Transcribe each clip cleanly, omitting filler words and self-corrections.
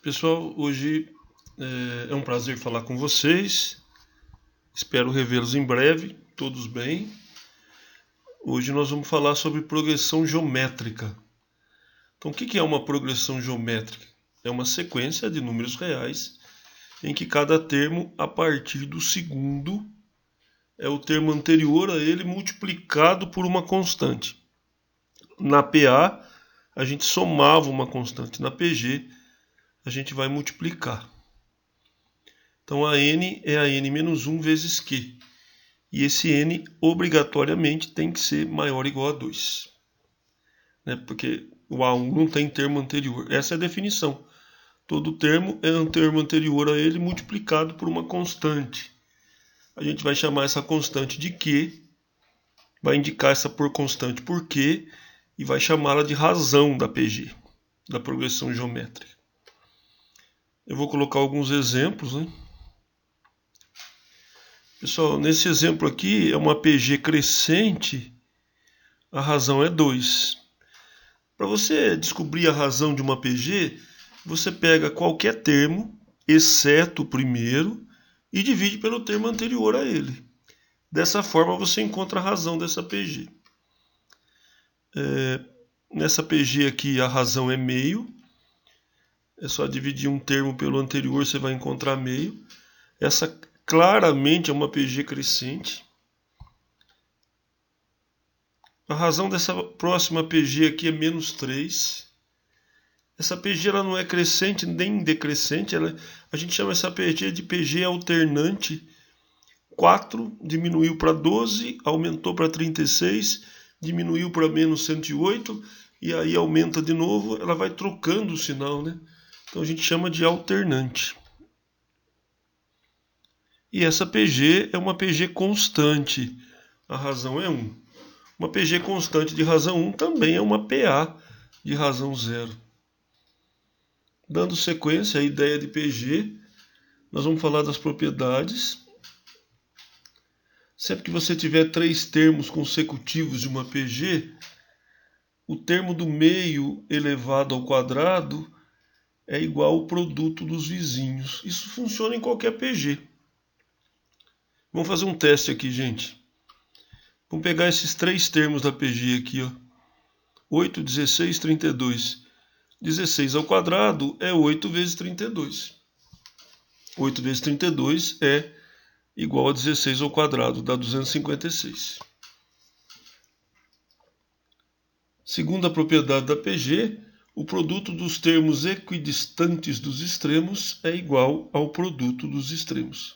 Pessoal, hoje é um prazer falar com vocês. Espero revê-los em breve, todos bem. Hoje nós vamos falar sobre progressão geométrica. Então, o que é uma progressão geométrica? É uma sequência de números reais em que cada termo, a partir do segundo, é o termo anterior a ele multiplicado por uma constante. Na PA, a gente somava uma constante. Na PG, a gente vai multiplicar. Então a n é a n-1 vezes q. E esse n obrigatoriamente tem que ser maior ou igual a 2. Porque o A1 não tem termo anterior. Essa é a definição. Todo termo é um termo anterior a ele multiplicado por uma constante. A gente vai chamar essa constante de q, vai indicar essa por constante por q e vai chamá-la de razão da PG, da progressão geométrica. Eu vou colocar alguns exemplos, Pessoal, nesse exemplo aqui é uma PG crescente, a razão é 2. Para você descobrir a razão de uma PG, você pega qualquer termo, exceto o primeiro, e divide pelo termo anterior a ele. Dessa forma você encontra a razão dessa PG. Nessa PG aqui a razão é meio. É só dividir um termo pelo anterior, você vai encontrar meio. Essa claramente é uma PG crescente. A razão dessa próxima PG aqui é menos 3. Essa PG ela não é crescente nem decrescente. A gente chama essa PG de PG alternante. 4 diminuiu para 12, aumentou para 36, diminuiu para menos 108, e aí aumenta de novo, ela vai trocando o sinal, Então a gente chama de alternante. E essa PG é uma PG constante. A razão é 1. Uma PG constante de razão 1 também é uma PA de razão 0. Dando sequência à ideia de PG, nós vamos falar das propriedades. Sempre que você tiver 3 termos consecutivos de uma PG, o termo do meio elevado ao quadrado é igual ao produto dos vizinhos. Isso funciona em qualquer PG. Vamos fazer um teste aqui, gente. Vamos pegar esses 3 termos da PG aqui, 8, 16, 32. 16 ao quadrado é 8 vezes 32. 8 vezes 32 é igual a 16 ao quadrado, dá 256. Segundo a propriedade da PG, o produto dos termos equidistantes dos extremos é igual ao produto dos extremos.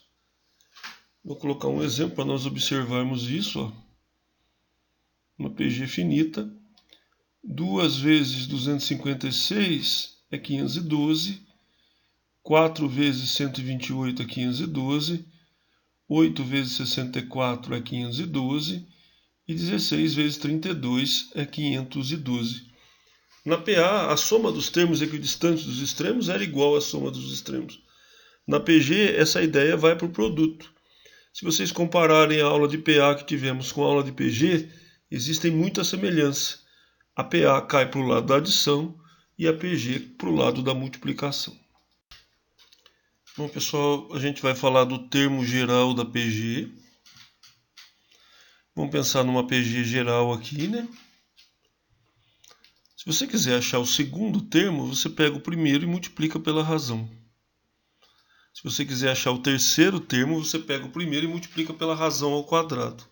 Vou colocar um exemplo para nós observarmos isso. Uma PG finita. 2 vezes 256 é 512. 4 vezes 128 é 512. 8 vezes 64 é 512. E 16 vezes 32 é 512. Na PA, a soma dos termos equidistantes dos extremos era igual à soma dos extremos. Na PG, essa ideia vai para o produto. Se vocês compararem a aula de PA que tivemos com a aula de PG, existem muitas semelhanças. A PA cai para o lado da adição e a PG para o lado da multiplicação. Bom, pessoal, a gente vai falar do termo geral da PG. Vamos pensar numa PG geral aqui, Se você quiser achar o segundo termo, você pega o primeiro e multiplica pela razão. Se você quiser achar o terceiro termo, você pega o primeiro e multiplica pela razão ao quadrado.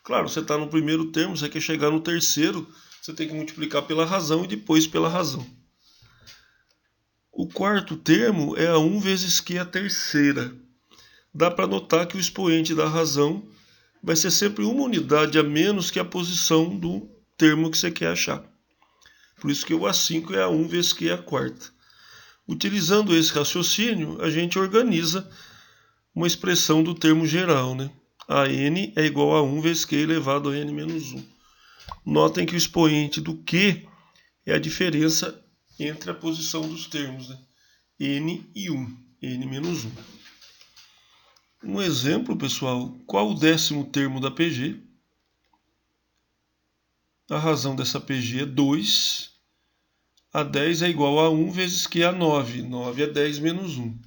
Claro, você está no primeiro termo, você quer chegar no terceiro, você tem que multiplicar pela razão e depois pela razão. O quarto termo é a 1 vezes q a terceira. Dá para notar que o expoente da razão vai ser sempre uma unidade a menos que a posição do termo que você quer achar. Por isso que o A5 é a 1 vezes q a quarta. Utilizando esse raciocínio, a gente organiza uma expressão do termo geral, A n é igual a 1 vezes q elevado a n menos 1. Notem que o expoente do q é a diferença entre a posição dos termos, n e 1, n menos 1. Um exemplo, pessoal, qual o 10º termo da PG? A razão dessa PG é 2. A 10 é igual a 1 vezes Q a 9. 9 é 10 menos 1.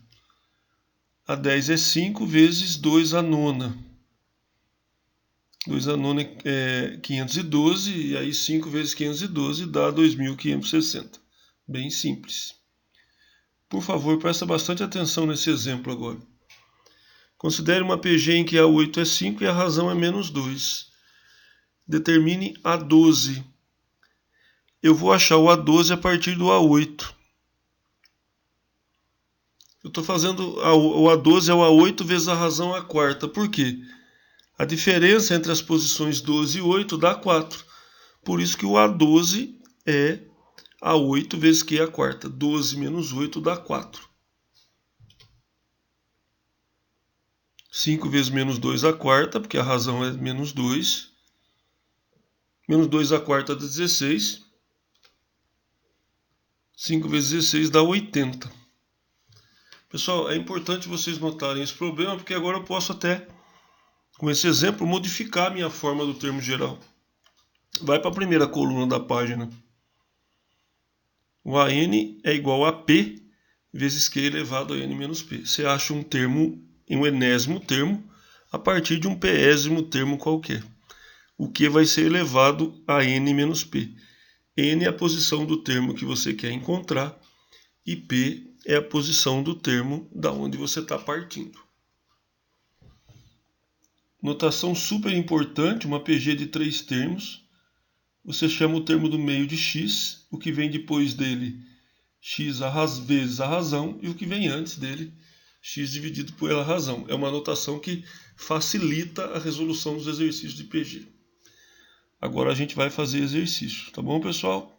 A 10 é 5 vezes 2 a nona. 2 a nona é 512, e aí 5 vezes 512 dá 2.560. Bem simples. Por favor, presta bastante atenção nesse exemplo agora. Considere uma PG em que A8 é 5 e a razão é menos 2. Determine A12. Eu vou achar o A12 a partir do A8. Eu estou fazendo o A12 é o A8 vezes a razão a quarta. Por quê? A diferença entre as posições 12 e 8 dá 4. Por isso que o A12 é A8 vezes Q a quarta. 12 menos 8 dá 4. 5 vezes menos 2 a quarta, porque a razão é menos 2. Menos 2 a quarta dá 16. 5 vezes 16 dá 80. Pessoal, é importante vocês notarem esse problema, porque agora eu posso até, com esse exemplo, modificar a minha forma do termo geral. Vai para a primeira coluna da página. O AN é igual a P vezes Q elevado a N menos P. Você acha um termo, um enésimo termo, a partir de um pésimo termo qualquer. O Q vai ser elevado a N menos P. N é a posição do termo que você quer encontrar e P é a posição do termo da onde você está partindo. Notação super importante, uma PG de 3 termos. Você chama o termo do meio de x, o que vem depois dele, x vezes a razão, e o que vem antes dele, x dividido pela razão. É uma notação que facilita a resolução dos exercícios de PG. Agora a gente vai fazer exercício, tá bom, pessoal?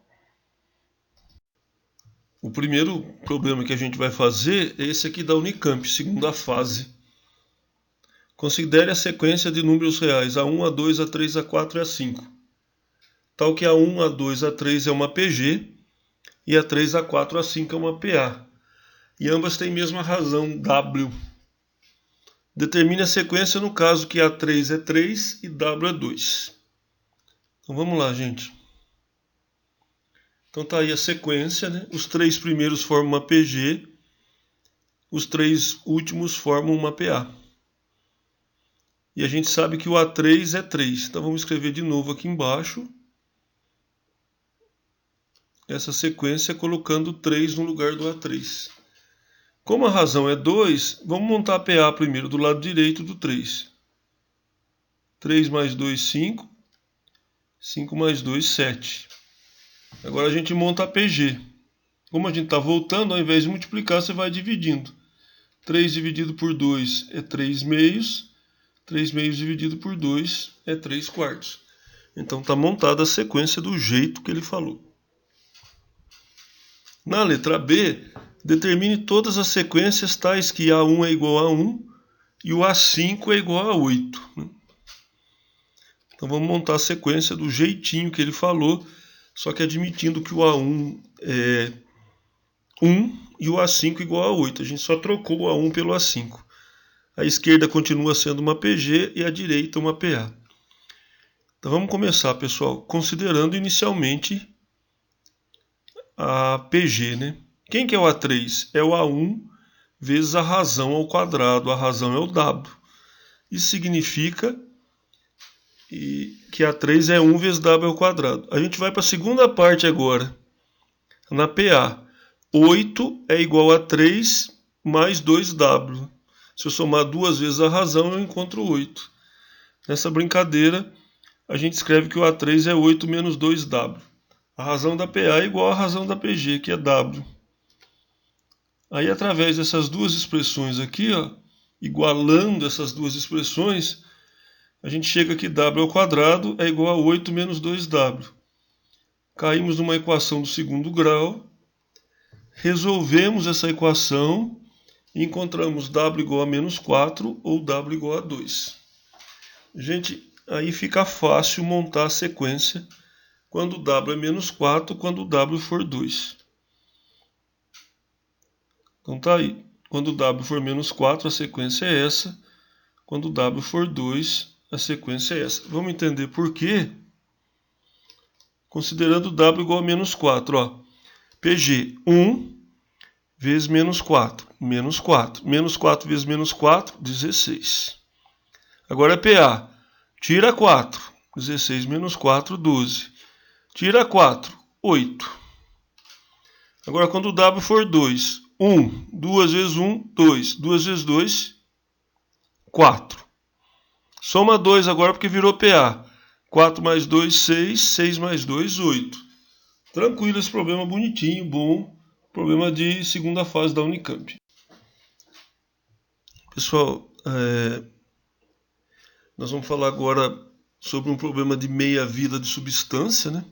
O primeiro problema que a gente vai fazer é esse aqui da Unicamp, segunda fase. Considere a sequência de números reais A1, A2, A3, A4 e A5. Tal que A1, A2, A3 é uma PG e A3, A4, A5 é uma PA. E ambas têm a mesma razão, W. Determine a sequência no caso que A3 é 3 e W é 2. Então vamos lá, gente. Então tá aí a sequência, né? Os 3 primeiros formam uma PG, os 3 últimos formam uma PA. E a gente sabe que o A3 é 3. Então vamos escrever de novo aqui embaixo essa sequência colocando 3 no lugar do A3. Como a razão é 2, vamos montar a PA primeiro do lado direito do 3. 3 mais 2, 5. 5 mais 2, 7. Agora a gente monta a PG. Como a gente está voltando, ao invés de multiplicar, você vai dividindo. 3 dividido por 2 é 3 meios. 3 meios dividido por 2 é 3 quartos. Então está montada a sequência do jeito que ele falou. Na letra B, determine todas as sequências tais que A1 é igual a 1 e o A5 é igual a 8. Então vamos montar a sequência do jeitinho que ele falou, só que admitindo que o A1 é 1 e o A5 igual a 8. A gente só trocou o A1 pelo A5. A esquerda continua sendo uma PG e a direita uma PA. Então vamos começar, pessoal, considerando inicialmente a PG, né? Quem que é o A3? É o A1 vezes a razão ao quadrado. A razão é o W. Isso significa que A3 é 1 vezes W ao quadrado. A gente vai para a segunda parte agora. Na PA, 8 é igual a 3 mais 2W. Se eu somar 2 vezes a razão, eu encontro 8. Nessa brincadeira, a gente escreve que o A3 é 8 menos 2W. A razão da PA é igual à razão da PG, que é W. Aí, através dessas duas expressões aqui, ó, igualando essas duas expressões, a gente chega que W ao quadrado é igual a 8 menos 2W. Caímos numa equação do segundo grau, resolvemos essa equação e encontramos W igual a menos 4 ou W igual a 2. Gente, aí fica fácil montar a sequência quando W é menos 4, quando W for 2. Então tá aí. Quando W for menos 4, a sequência é essa. Quando W for 2, a sequência é essa. Vamos entender por quê? Considerando W igual a menos 4. Ó. PG, 1 vezes menos 4, menos 4. Menos 4 vezes menos 4, 16. Agora PA, tira 4, 16 menos 4, 12. Tira 4, 8. Agora quando o W for 2, 1, 2 vezes 1, 2. 2 vezes 2, 4. Soma 2 agora porque virou PA. 4 mais 2, 6. 6 mais 2, 8. Tranquilo esse problema, bonitinho, bom. Problema de segunda fase da Unicamp. Pessoal, nós vamos falar agora sobre um problema de meia-vida de substância, né?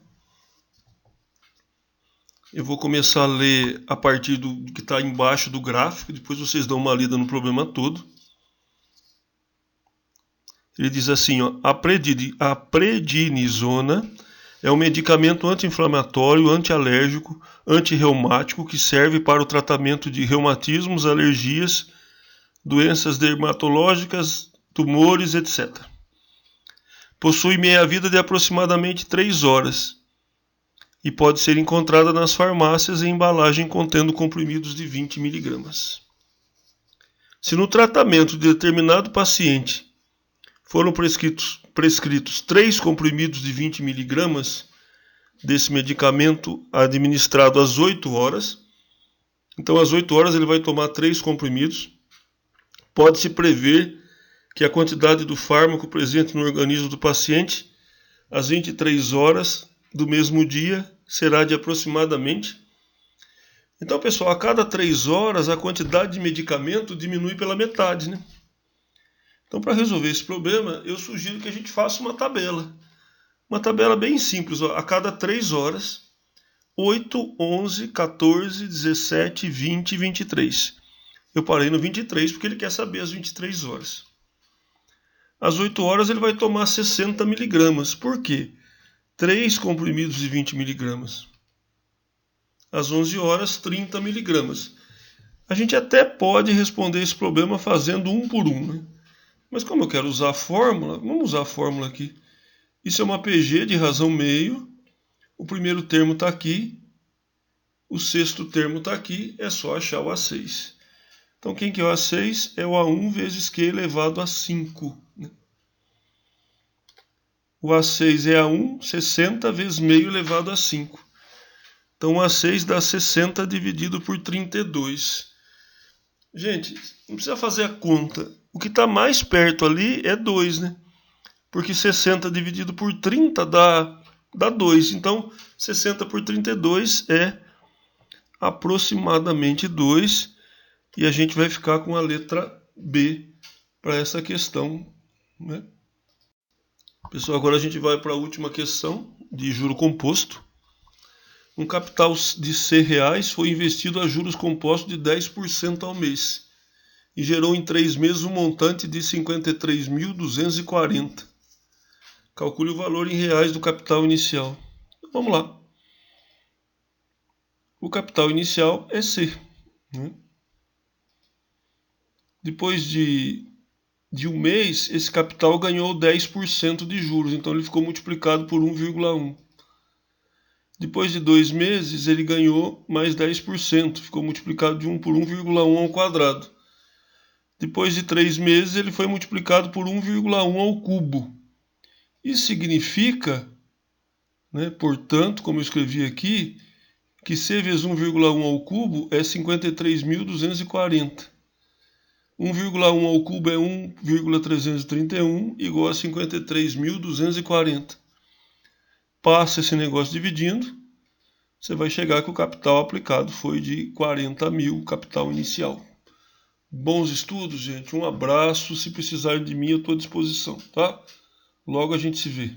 Eu vou começar a ler a partir do que está embaixo do gráfico, depois vocês dão uma lida no problema todo. Ele diz assim, ó, a prednisona é um medicamento anti-inflamatório, anti-alérgico, anti-reumático que serve para o tratamento de reumatismos, alergias, doenças dermatológicas, tumores, etc. Possui meia-vida de aproximadamente 3 horas e pode ser encontrada nas farmácias em embalagem contendo comprimidos de 20 mg. Se no tratamento de determinado paciente foram prescritos 3 comprimidos de 20 mg desse medicamento administrado às 8 horas, então às 8 horas ele vai tomar 3 comprimidos, pode-se prever que a quantidade do fármaco presente no organismo do paciente às 23 horas do mesmo dia será de aproximadamente. Então, pessoal, a cada 3 horas a quantidade de medicamento diminui pela metade, né? Então, para resolver esse problema, eu sugiro que a gente faça uma tabela. Uma tabela bem simples, ó, a cada 3 horas, 8, 11, 14, 17, 20 e 23. Eu parei no 23 porque ele quer saber as 23 horas. Às 8 horas ele vai tomar 60 mg. Por quê? 3 comprimidos de 20 mg. Às 11 horas, 30 mg. A gente até pode responder esse problema fazendo um por um, né? Mas como eu quero usar a fórmula, vamos usar a fórmula aqui. Isso é uma PG de razão meio. O primeiro termo está aqui. O sexto termo está aqui. É só achar o A6. Então, quem que é o A6? É o A1 vezes Q elevado a 5. Né? O A6 é A1, 60 vezes meio elevado a 5. Então, o A6 dá 60 dividido por 32. Gente, não precisa fazer a conta. O que está mais perto ali é 2, né? Porque 60 dividido por 30 dá 2. Então, 60 por 32 é aproximadamente 2. E a gente vai ficar com a letra B para essa questão, né? Pessoal, agora a gente vai para a última questão de juro composto. Um capital de R$100 foi investido a juros compostos de 10% ao mês e gerou em 3 meses um montante de 53.240. Calcule o valor em reais do capital inicial. Então, vamos lá. O capital inicial é C, né? Depois de um mês, esse capital ganhou 10% de juros, então ele ficou multiplicado por 1,1. Depois de 2 meses, ele ganhou mais 10%, ficou multiplicado de 1 por 1,1 ao quadrado. Depois de 3 meses, ele foi multiplicado por 1,1 ao cubo. Isso significa, né, portanto, como eu escrevi aqui, que C vezes 1,1 ao cubo é 53.240. 1,1 ao cubo é 1,331 igual a 53.240. Passa esse negócio dividindo, você vai chegar que o capital aplicado foi de 40 mil, capital inicial. Bons estudos, gente. Um abraço. Se precisarem de mim, eu estou à disposição, tá? Logo a gente se vê.